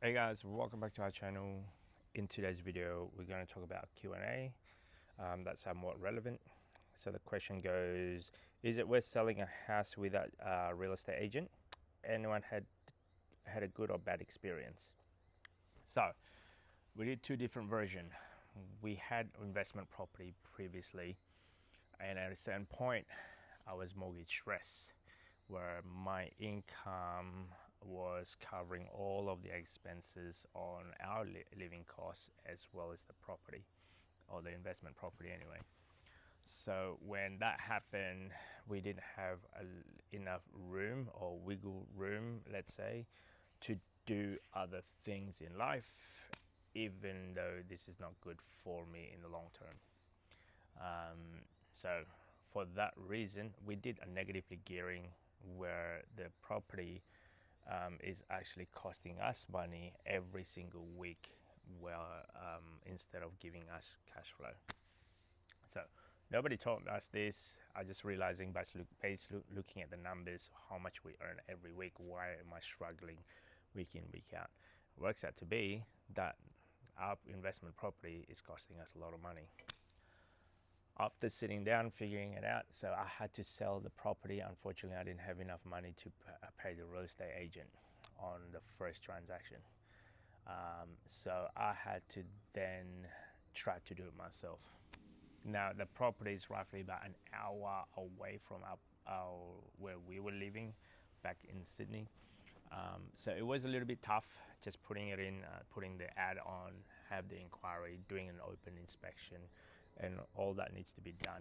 Hey guys, welcome back to our channel. In today's video, we're going to talk about Q&A that's somewhat relevant. So the question goes, is it worth selling a house without a real estate agent? Anyone had a good or bad experience? So we did two different versions. We had investment property previously, and at a certain point, I was mortgage stressed, where my income was covering all of the expenses on our living costs as well as the property or the investment property anyway. So when that happened, we didn't have enough room or wiggle room, let's say, to do other things in life, even though this is not good for me in the long term. So for that reason, we did a negatively gearing where the property is actually costing us money every single week, well, instead of giving us cash flow. So nobody taught us this. I just realizing by looking at the numbers, how much we earn every week. Why am I struggling week in, week out? It works out to be that our investment property is costing us a lot of money. After sitting down figuring it out, so I had to sell the property. Unfortunately, I didn't have enough money to pay the real estate agent on the first transaction. So I had to then try to do it myself. Now the property is roughly about an hour away from our where we were living back in Sydney. So it was a little bit tough just putting it in, putting the ad on, have the inquiry, doing an open inspection, and all that needs to be done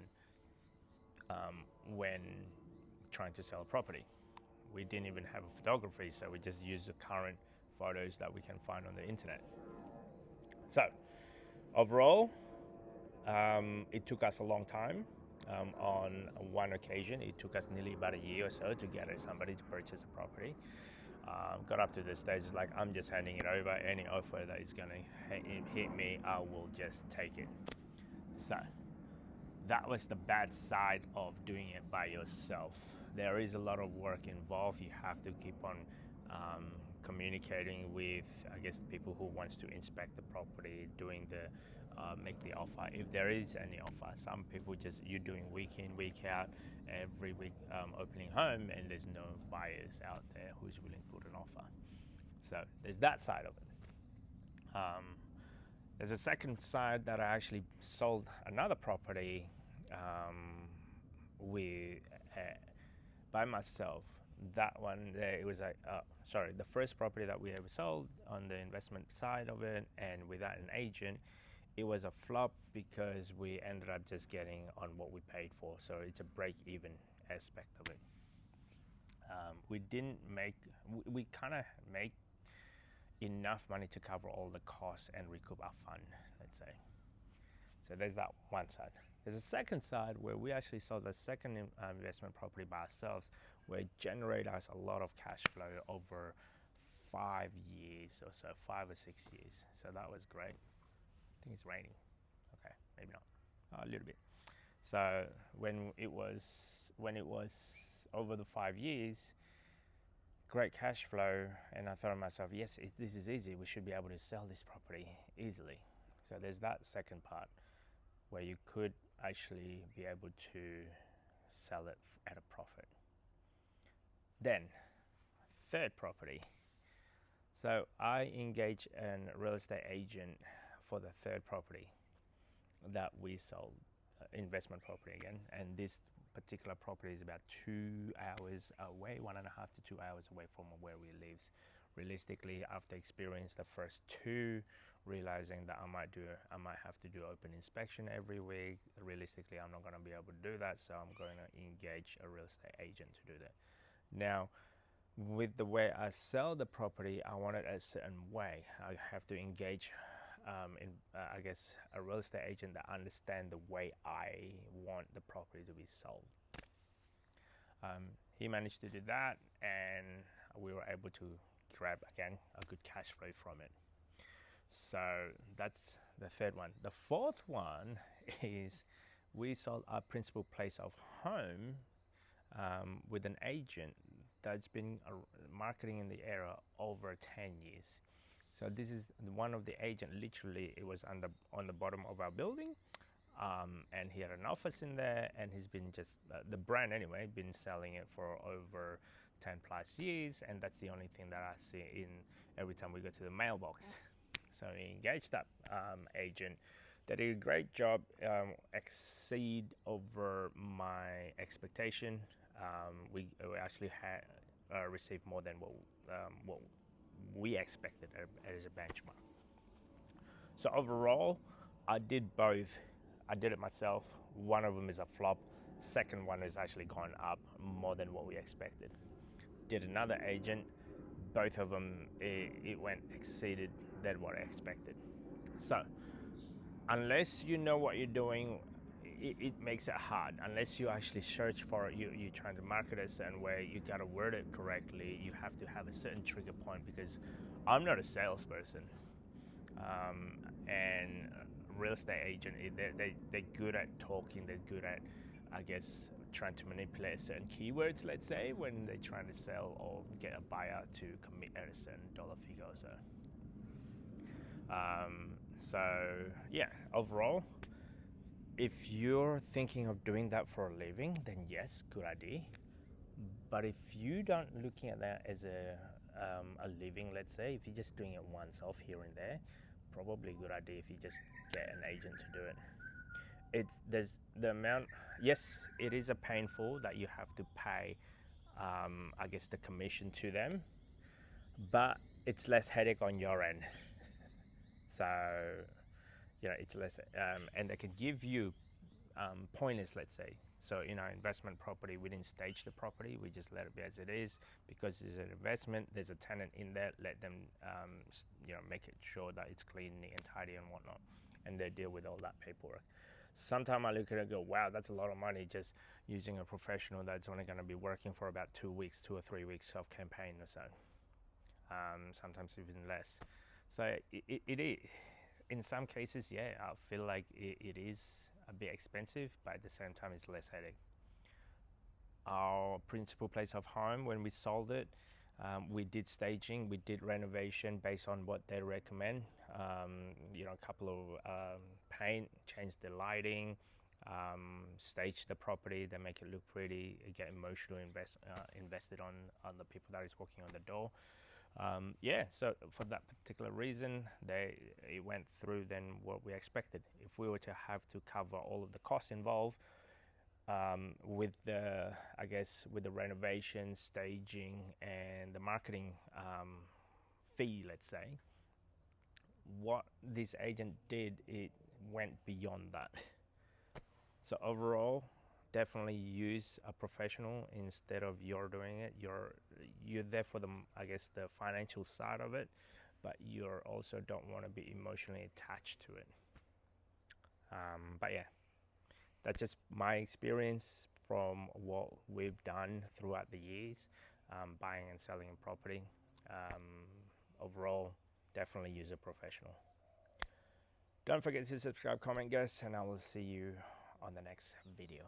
when trying to sell a property. We didn't even have a photography, so we just used the current photos that we can find on the internet. So overall, it took us a long time. On one occasion, it took us nearly about a year or so to get somebody to purchase a property. Got up to the stage like, I'm just handing it over. Any offer that is going to hit me, I will just take it. So that was the bad side of doing it by yourself. There is a lot of work involved. You have to keep on communicating with, I guess, the people who wants to inspect the property, doing the make the offer if there is any offer. Some people just you're doing week in, week out, every week opening home, and there's no buyers out there who's willing to put an offer. So there's that side of it. There's a second side that I actually sold another property with by myself. That one, it was like, the first property that we ever sold on the investment side of it, and without an agent, it was a flop because we ended up just getting on what we paid for. So it's a break-even aspect of it. We didn't make, we kind of make enough money to cover all the costs and recoup our fund, let's say. So there's that one side. There's a second side where we actually sold the second investment property by ourselves, where it generated us a lot of cash flow over 5 years or so, 5 or 6 years. So that was great. I think it's raining. Okay, maybe not. A little bit. So when it was over the 5 years, great cash flow, and I thought to myself, yes, this is easy. We should be able to sell this property easily. So there's that second part where you could actually be able to sell it at a profit. Then, third property. So I engaged a real estate agent for the third property that we sold, investment property again, and this particular property is about 2 hours away, 1.5 to 2 hours away from where we live. Realistically, after experiencing the first two, realizing that I might have to do open inspection every week. Realistically, I'm not going to be able to do that, so I'm going to engage a real estate agent to do that. Now, with the way I sell the property, I want it a certain way. I have to engage I guess, a real estate agent that understands the way I want the property to be sold. He managed to do that, and we were able to grab, again, a good cash flow from it. So that's the third one. The fourth one is we sold our principal place of home with an agent that's been marketing in the area over 10 years. So this is one of the agent. Literally, it was on the bottom of our building, and he had an office in there, and he's been just the brand anyway, been selling it for over 10 plus years, and that's the only thing that I see in every time we go to the mailbox. So we engaged that agent. They did a great job, exceed over my expectation. We actually had received more than what we expected as a benchmark. So overall, I did both. I did it myself. One of them is a flop. Second one is actually gone up more than what we expected. Did another agent. Both of them, it went exceeded than what I expected. So unless you know what you're doing, it makes it hard. Unless you actually search for it, you're trying to market it a certain way, you got to word it correctly, you have to have a certain trigger point, because I'm not a salesperson. And real estate agent, they're good at talking, they're good at, I guess, trying to manipulate certain keywords, let's say, when they're trying to sell or get a buyer to commit at a certain dollar figure or so. So yeah, overall, if you're thinking of doing that for a living, then yes, good idea. But if you don't looking at that as a living, let's say, if you're just doing it once off here and there, probably a good idea if you just get an agent to do it. There's the amount. Yes, it is a painful that you have to pay, I guess, the commission to them, but it's less headache on your end. So it's less, and they can give you pointers, let's say. So in our investment property, we didn't stage the property, we just let it be as it is, because it's an investment, there's a tenant in there, let them make it sure that it's clean, neat and tidy and whatnot, and they deal with all that paperwork. Sometimes I look at it and go, wow, that's a lot of money just using a professional that's only going to be working for about 2 weeks, 2 or 3 weeks of campaign or so. Sometimes even less. So it is, in some cases, yeah, I feel like it is a bit expensive, but at the same time, it's less headache. Our principal place of home, when we sold it, we did staging, we did renovation based on what they recommend. A couple of paint, change the lighting, stage the property, they make it look pretty, get emotionally invested on the people that is walking on the door. So for that particular reason, it went through than what we expected. If we were to have to cover all of the costs involved, with the renovation, staging, and the marketing fee, let's say, what this agent did, it went beyond that. So overall, definitely use a professional instead of you're doing it. You're there for the financial side of it, but you also don't want to be emotionally attached to it. But yeah, that's just my experience from what we've done throughout the years, buying and selling a property. Overall, definitely use a professional. Don't forget to subscribe, comment, guys, and I will see you on the next video.